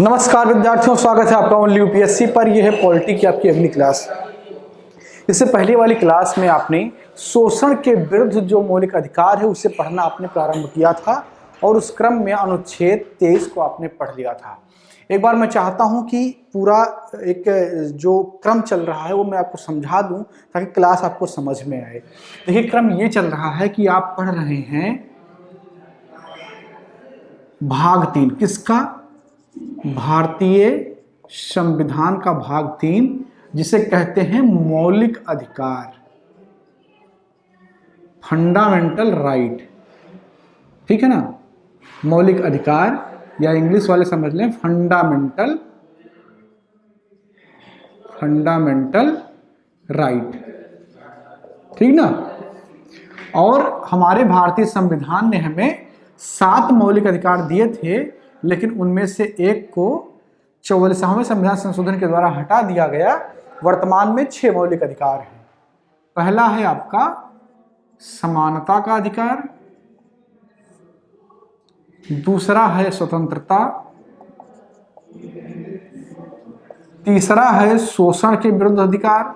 नमस्कार विद्यार्थियों, स्वागत है आपका ओनली यूपीएससी पर। यह है पॉलिटी की आपकी अगली क्लास। इससे पहले वाली क्लास में आपने शोषण के विरुद्ध जो मौलिक अधिकार है उसे पढ़ना आपने प्रारंभ किया था और उस क्रम में अनुच्छेद 23 को आपने पढ़ लिया था। एक बार मैं चाहता हूं कि पूरा एक जो क्रम चल रहा है वो मैं आपको समझा दूं ताकि क्लास आपको समझ में आए। देखिए, क्रम ये चल रहा है कि आप पढ़ रहे हैं भाग 3 किसका? भारतीय संविधान का भाग 3, जिसे कहते हैं मौलिक अधिकार, फंडामेंटल राइट। ठीक है ना, मौलिक अधिकार या इंग्लिश वाले समझ लें फंडामेंटल राइट। ठीक ना। और हमारे भारतीय संविधान ने हमें 7 मौलिक अधिकार दिए थे, लेकिन उनमें से एक को 44वें संविधान संशोधन के द्वारा हटा दिया गया। वर्तमान में 6 मौलिक अधिकार हैं। पहला है आपका समानता का अधिकार, दूसरा है स्वतंत्रता, तीसरा है शोषण के विरुद्ध अधिकार,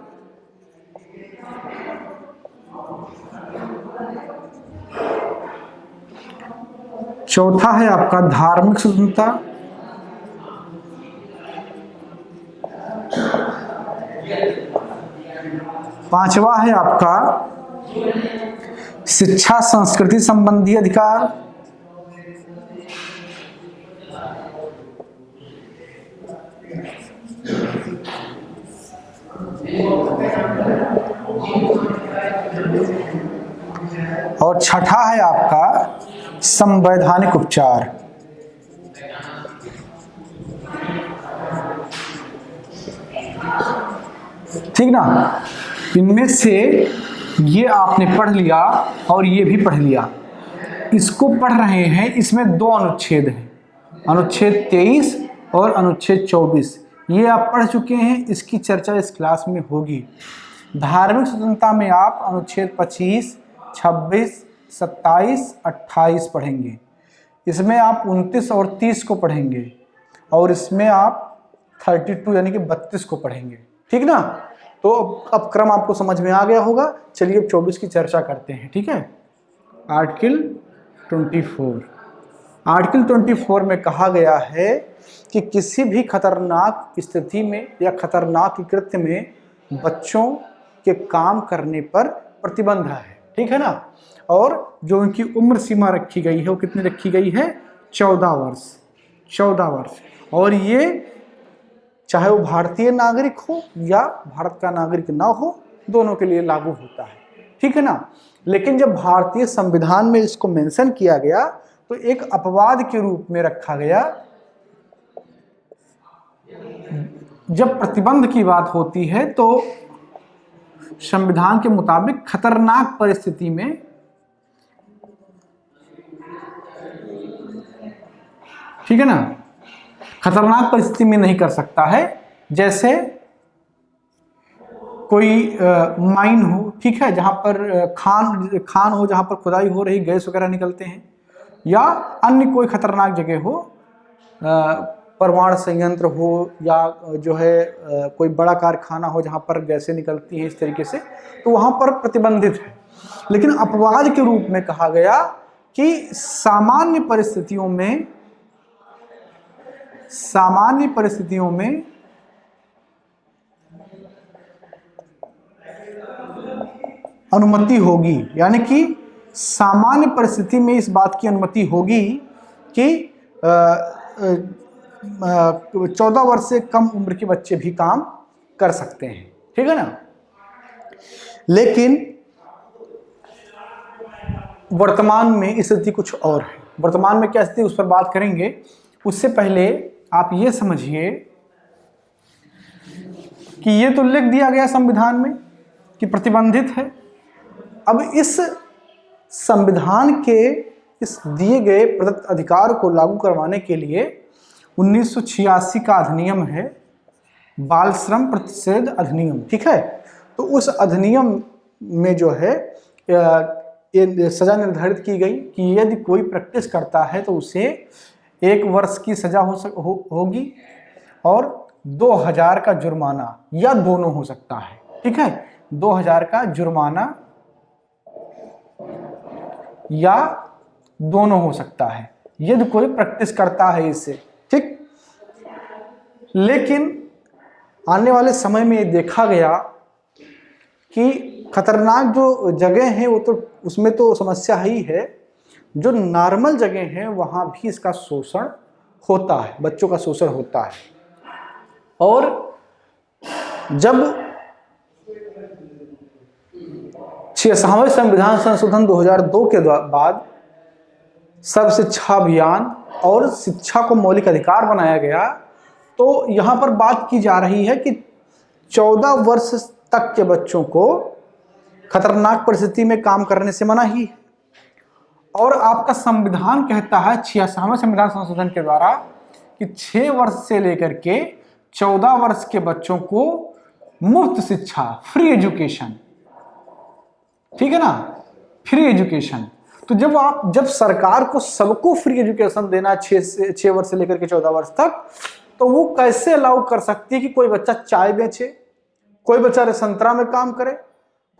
चौथा है आपका धार्मिक स्वतंत्रता, पांचवा है आपका शिक्षा संस्कृति संबंधी अधिकार, और छठा है आपका संवैधानिक उपचार। ठीक ना। इनमें से ये आपने पढ़ लिया और ये भी पढ़ लिया। इसको पढ़ रहे हैं, इसमें 2 अनुच्छेद हैं, अनुच्छेद 23 और अनुच्छेद 24। ये आप पढ़ चुके हैं, इसकी चर्चा इस क्लास में होगी। धार्मिक स्वतंत्रता में आप अनुच्छेद 25, 26, 27, 28 पढ़ेंगे। इसमें आप 29 और 30 को पढ़ेंगे और इसमें आप 32 यानी कि 32 को पढ़ेंगे। ठीक ना। तो अब क्रम आपको समझ में आ गया होगा। चलिए अब 24 की चर्चा करते हैं। ठीक है। आर्टिकल 24। आर्टिकल 24 में कहा गया है कि किसी भी खतरनाक स्थिति में या खतरनाक कृत्य में बच्चों के काम करने पर प्रतिबंध है। ठीक है ना। और जो उनकी उम्र सीमा रखी गई है वो कितनी रखी गई है? 14 वर्ष। 14 वर्ष। और ये चाहे वो भारतीय नागरिक हो या भारत का नागरिक ना हो, दोनों के लिए लागू होता है। ठीक है ना। लेकिन जब भारतीय संविधान में इसको मेंशन किया गया तो एक अपवाद के रूप में रखा गया। जब प्रतिबंध की बात होती है तो संविधान के मुताबिक खतरनाक परिस्थिति में ठीक है ना, खतरनाक परिस्थिति में नहीं कर सकता है। जैसे कोई माइन हो, ठीक है, जहां पर खान हो, जहां पर खुदाई हो रही, गैस वगैरह निकलते हैं, या अन्य कोई खतरनाक जगह हो, परमाणु संयंत्र हो, या जो है कोई बड़ा कारखाना हो जहां पर गैसें निकलती हैं, इस तरीके से, तो वहां पर प्रतिबंधित है। लेकिन अपवाद के रूप में कहा गया कि सामान्य परिस्थितियों में अनुमति होगी। यानी कि सामान्य परिस्थिति में इस बात की अनुमति होगी कि 14 वर्ष से कम उम्र के बच्चे भी काम कर सकते हैं। ठीक है ना। लेकिन वर्तमान में स्थिति कुछ और है। वर्तमान में क्या स्थिति, उस पर बात करेंगे। उससे पहले आप ये समझिए कि ये तो लिख दिया गया संविधान में कि प्रतिबंधित है। अब इस संविधान के इस दिए गए प्रदत्त अधिकार को लागू करवाने के लिए 1986 का अधिनियम है, बाल श्रम प्रतिषेध अधिनियम। ठीक है। तो उस अधिनियम में जो है ये सजा निर्धारित की गई कि यदि कोई प्रैक्टिस करता है तो उसे 1 वर्ष की सजा होगी और 2000 का जुर्माना, या दोनों हो सकता है। ठीक है, 2000 का जुर्माना या दोनों हो सकता है यदि कोई प्रैक्टिस करता है इससे। ठीक, लेकिन आने वाले समय में ये देखा गया कि खतरनाक जो जगह हैं वो तो उसमें तो समस्या ही है, जो नॉर्मल जगह हैं वहाँ भी इसका शोषण होता है, बच्चों का शोषण होता है। और जब 66वें संविधान संशोधन 2002 के बाद सर्व शिक्षा अभियान और शिक्षा को मौलिक अधिकार बनाया गया, तो यहाँ पर बात की जा रही है कि 14 वर्ष तक के बच्चों को खतरनाक परिस्थिति में काम करने से मना ही है। और आपका संविधान कहता है 66वें संविधान संशोधन के द्वारा कि 6 वर्ष से लेकर के 14 वर्ष के बच्चों को मुफ्त शिक्षा, फ्री एजुकेशन, ठीक है ना, फ्री एजुकेशन। तो जब सरकार को सबको फ्री एजुकेशन देना 6 वर्ष से लेकर के 14 वर्ष तक, तो वो कैसे अलाउ कर सकती है कि कोई बच्चा चाय बेचे, कोई बच्चा संतरा में काम करे,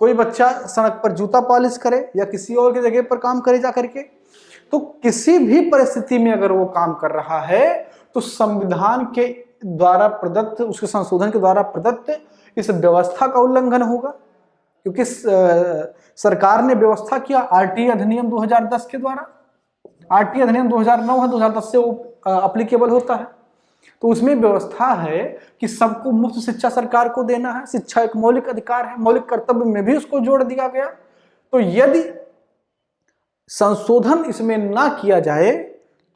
कोई बच्चा सड़क पर जूता पॉलिश करे या किसी और की जगह पर काम करे जा करके। तो किसी भी परिस्थिति में अगर वो काम कर रहा है तो संविधान के द्वारा प्रदत्त, उसके संशोधन के द्वारा प्रदत्त इस व्यवस्था का उल्लंघन होगा, क्योंकि सरकार ने व्यवस्था किया आरटीए अधिनियम 2010 के द्वारा। आरटीए अधिनियम 2009 है, 2010 से वो अप्लीकेबल होता है। तो उसमें व्यवस्था है कि सबको मुफ्त शिक्षा सरकार को देना है, शिक्षा एक मौलिक अधिकार है, मौलिक कर्तव्य में भी उसको जोड़ दिया गया। तो यदि संशोधन इसमें ना किया जाए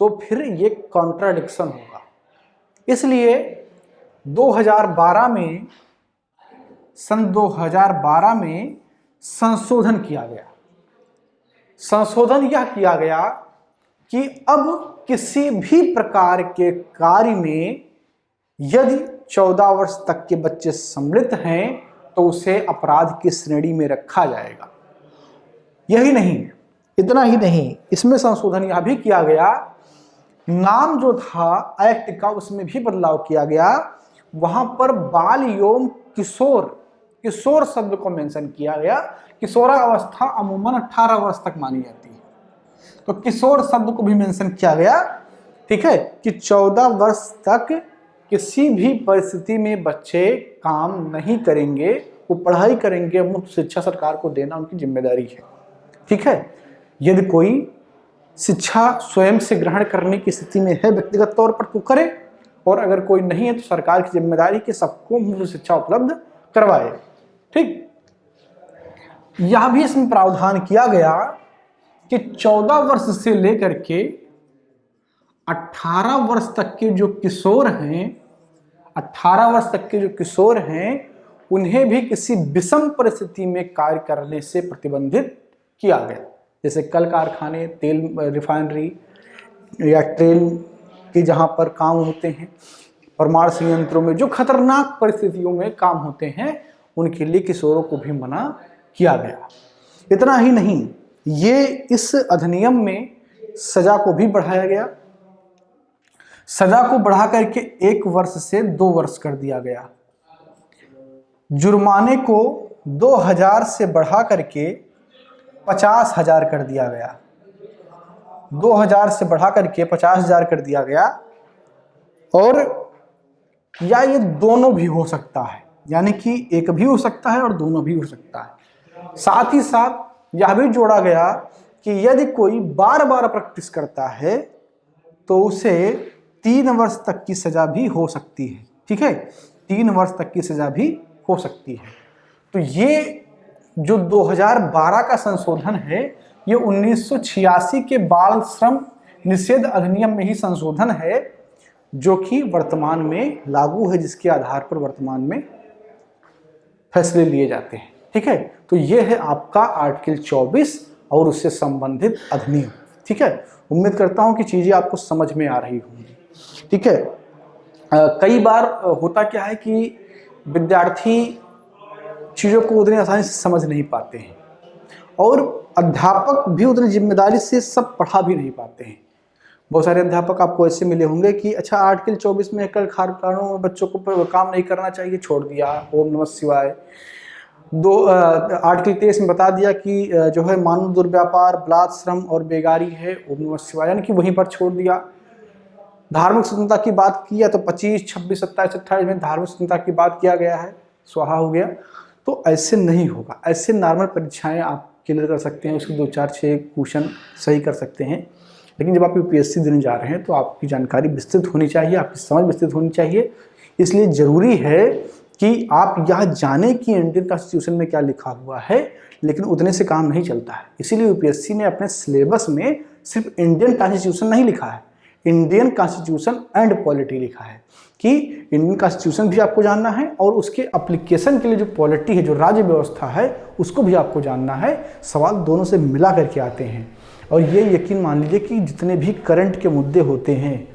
तो फिर ये कॉन्ट्राडिक्शन होगा। इसलिए 2012 में, सन 2012 में संशोधन किया गया। संशोधन यह किया गया कि अब किसी भी प्रकार के कार्य में यदि 14 वर्ष तक के बच्चे सम्मिलित हैं तो उसे अपराध की श्रेणी में रखा जाएगा। यही नहीं, इतना ही नहीं, इसमें संशोधन यह भी किया गया, नाम जो था एक्ट का उसमें भी बदलाव किया गया। वहां पर बाल एवं किशोर शब्द को मेंशन किया गया। किशोरावस्था अमूमन 18 वर्ष तक मानी जाती है, तो किशोर शब्द को भी मेंशन किया गया। ठीक है, कि 14 वर्ष तक किसी भी परिस्थिति में बच्चे काम नहीं करेंगे, वो पढ़ाई करेंगे, मुफ्त शिक्षा सरकार को देना उनकी जिम्मेदारी है। ठीक है, यदि कोई शिक्षा स्वयं से ग्रहण करने की स्थिति में है व्यक्तिगत तौर पर तो करे, और अगर कोई नहीं है तो सरकार की जिम्मेदारी कि सबको मुफ्त शिक्षा उपलब्ध करवाए। ठीक, यह भी इसमें प्रावधान किया गया कि 14 वर्ष से लेकर के 18 वर्ष तक के जो किशोर हैं, 18 वर्ष तक के जो किशोर हैं, उन्हें भी किसी विषम परिस्थिति में कार्य करने से प्रतिबंधित किया गया। जैसे कल कारखाने, तेल रिफाइनरी या ट्रेन के जहाँ पर काम होते हैं, परमाणु संयंत्रों में जो खतरनाक परिस्थितियों में काम होते हैं, उनके लिए किशोरों को भी मना किया गया। इतना ही नहीं, ये इस अधिनियम में सजा को भी बढ़ाया गया। सजा को बढ़ा करके 1 वर्ष से 2 वर्ष कर दिया गया। जुर्माने को 2000 से बढ़ा करके 50,000 कर दिया गया। 2000 से बढ़ा करके 50,000 कर दिया गया। और या ये दोनों भी हो सकता है, यानी कि एक भी हो सकता है और दोनों भी हो सकता है। साथ ही साथ यह भी जोड़ा गया कि यदि कोई बार बार प्रैक्टिस करता है तो उसे 3 वर्ष तक की सजा भी हो सकती है। ठीक है, 3 वर्ष तक की सजा भी हो सकती है। तो ये जो 2012 का संशोधन है, ये 1986 के बाल श्रम निषेध अधिनियम में ही संशोधन है, जो कि वर्तमान में लागू है, जिसके आधार पर वर्तमान में फैसले लिए जाते हैं। ठीक है, तो ये है आपका आर्टिकल 24 और उससे संबंधित अधिनियम। ठीक है, उम्मीद करता हूं कि चीजें आपको समझ में आ रही होंगी। ठीक है, कई बार होता क्या है कि विद्यार्थी चीज़ों को उतनी आसानी से समझ नहीं पाते हैं, और अध्यापक भी उतनी जिम्मेदारी से सब पढ़ा भी नहीं पाते हैं। बहुत सारे अध्यापक आपको ऐसे मिले होंगे कि अच्छा आर्टिकल 24 में एकल कानून में बच्चों को काम नहीं करना चाहिए, छोड़ दिया, ओम नमः शिवाय। आर्टिकल 23 में बता दिया कि जो है मानव दुर्व्यापार, बलात्, श्रम और बेगारी है, ओम नमः शिवाय, यानी कि वहीं पर छोड़ दिया। धार्मिक स्वतंत्रता की बात किया तो 25, 26, 27, 28 में धार्मिक स्वतंत्रता की बात किया गया है, स्वाहा हो गया। तो ऐसे नहीं होगा, ऐसे नॉर्मल परीक्षाएं आप क्लियर कर सकते हैं, उसके 2, 4, 6 क्वेश्चन सही कर सकते हैं। लेकिन जब आप यूपीएससी देने जा रहे हैं तो आपकी जानकारी विस्तृत होनी चाहिए, आपकी समझ विस्तृत होनी चाहिए। इसलिए ज़रूरी है कि आप यह जाने कि इंडियन कॉन्स्टिट्यूशन में क्या लिखा हुआ है, लेकिन उतने से काम नहीं चलता है। इसीलिए यूपीएससी ने अपने सिलेबस में सिर्फ इंडियन कॉन्स्टिट्यूशन नहीं लिखा है, इंडियन कॉन्स्टिट्यूशन एंड पॉलिटी लिखा है कि इंडियन कॉन्स्टिट्यूशन भी आपको जानना है और उसके एप्लीकेशन के लिए जो पॉलिटी है, जो राज्य व्यवस्था है, उसको भी आपको जानना है। सवाल दोनों से मिला करके आते हैं। और ये यकीन मान लीजिए कि जितने भी करंट के मुद्दे होते हैं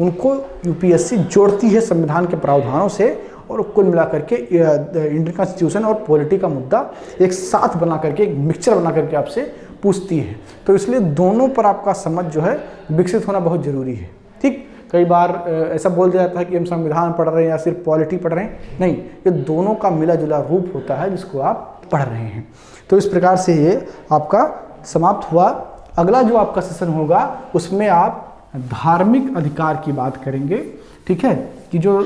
उनको यूपीएससी जोड़ती है संविधान के प्रावधानों से, और कुल मिला करके इंडियन कॉन्स्टिट्यूशन और पॉलिटी का मुद्दा एक साथ बना करके, एक मिक्सचर बना करके आपसे पूछती है। तो इसलिए दोनों पर आपका समझ जो है विकसित होना बहुत ज़रूरी है। ठीक, कई बार ऐसा बोल दिया जाता है कि हम संविधान पढ़ रहे हैं या सिर्फ पॉलिटी पढ़ रहे हैं, नहीं, ये दोनों का मिला जुला रूप होता है जिसको आप पढ़ रहे हैं। तो इस प्रकार से ये आपका समाप्त हुआ। अगला जो आपका सेशन होगा उसमें आप धार्मिक अधिकार की बात करेंगे। ठीक है, कि जो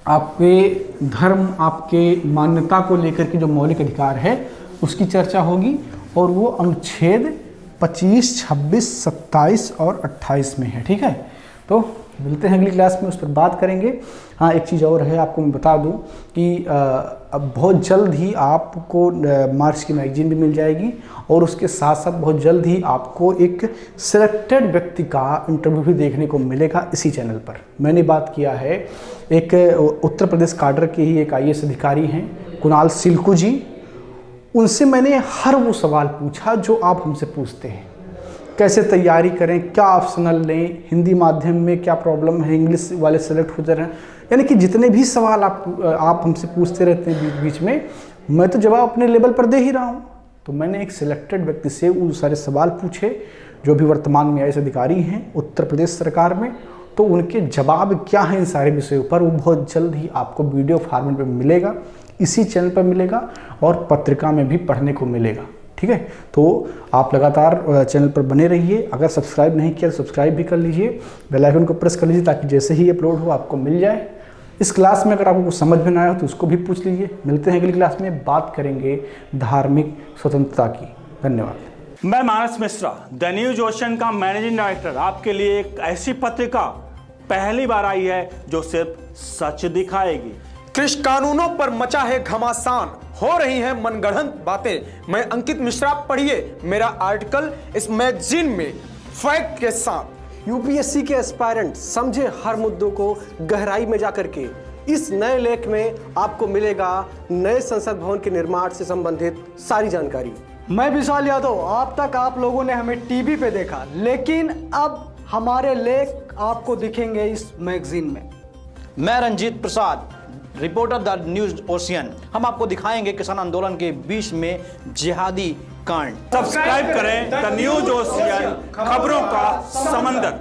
आपके धर्म, आपके मान्यता को लेकर के जो मौलिक अधिकार है उसकी चर्चा होगी, और वो अनुच्छेद 25, 26, 27 और 28 में है। ठीक है, तो मिलते हैं अगली क्लास में, उस पर बात करेंगे। हाँ, एक चीज़ और है, आपको मैं बता दूं कि अब बहुत जल्द ही आपको मार्च की मैगजीन भी मिल जाएगी, और उसके साथ साथ बहुत जल्द ही आपको एक सिलेक्टेड व्यक्ति का इंटरव्यू भी देखने को मिलेगा इसी चैनल पर। मैंने बात किया है एक उत्तर प्रदेश काडर के ही एक IAS अधिकारी हैं, कुणाल सिल्कू जी। उनसे मैंने हर वो सवाल पूछा जो आप हमसे पूछते हैं, कैसे तैयारी करें, क्या ऑप्शनल लें, हिंदी माध्यम में क्या प्रॉब्लम है, इंग्लिश वाले सेलेक्ट होते रहें, यानी कि जितने भी सवाल आप हमसे पूछते रहते हैं बीच बीच में, मैं तो जवाब अपने लेवल पर दे ही रहा हूँ। तो मैंने एक सिलेक्टेड व्यक्ति से वो सारे सवाल पूछे जो भी वर्तमान में IAS अधिकारी हैं उत्तर प्रदेश सरकार में, तो उनके जवाब क्या हैं इन सारे विषयों पर, वो बहुत जल्द ही आपको वीडियो फॉर्मेट में मिलेगा, इसी चैनल पर मिलेगा और पत्रिका में भी पढ़ने को मिलेगा। ठीक है, तो आप लगातार चैनल पर बने रहिए। अगर सब्सक्राइब नहीं किया तो सब्सक्राइब भी कर लीजिए, बेल आइकन को प्रेस कर लीजिए ताकि जैसे ही अपलोड हो आपको मिल जाए। इस क्लास में अगर आपको कुछ समझ में ना आया हो तो उसको भी पूछ लीजिए। मिलते हैं अगली क्लास में, बात करेंगे धार्मिक स्वतंत्रता की। धन्यवाद। मैं मानस मिश्रा, द न्यूज ओशन का मैनेजिंग डायरेक्टर, आपके लिए एक ऐसी पत्रिका पहली बार आई है जो सिर्फ सच दिखाएगी। कृषि कानूनों पर मचा है घमासान, हो रही हैं मनगढ़ंत बातें। मैं अंकित मिश्रा, पढ़िए मेरा आर्टिकल इस मैगजीन में फैक्ट के साथ। यूपीएससी के एस्पायरेंट समझे हर मुद्दों को गहराई में जाकर के। इस नए लेख में आपको मिलेगा नए संसद भवन के निर्माण से संबंधित सारी जानकारी। मैं विशाल यादव, अब तक आप लोगों ने हमें टीवी पे देखा, लेकिन अब हमारे लेख आपको दिखेंगे इस मैगजीन में। मैं Ranjit Prasad, reporter the news ocean. हम आपको दिखाएंगे किसान आंदोलन के बीच में जिहादी कांड। सब्सक्राइब करें द न्यूज ओशियन, खबरों का समंदर।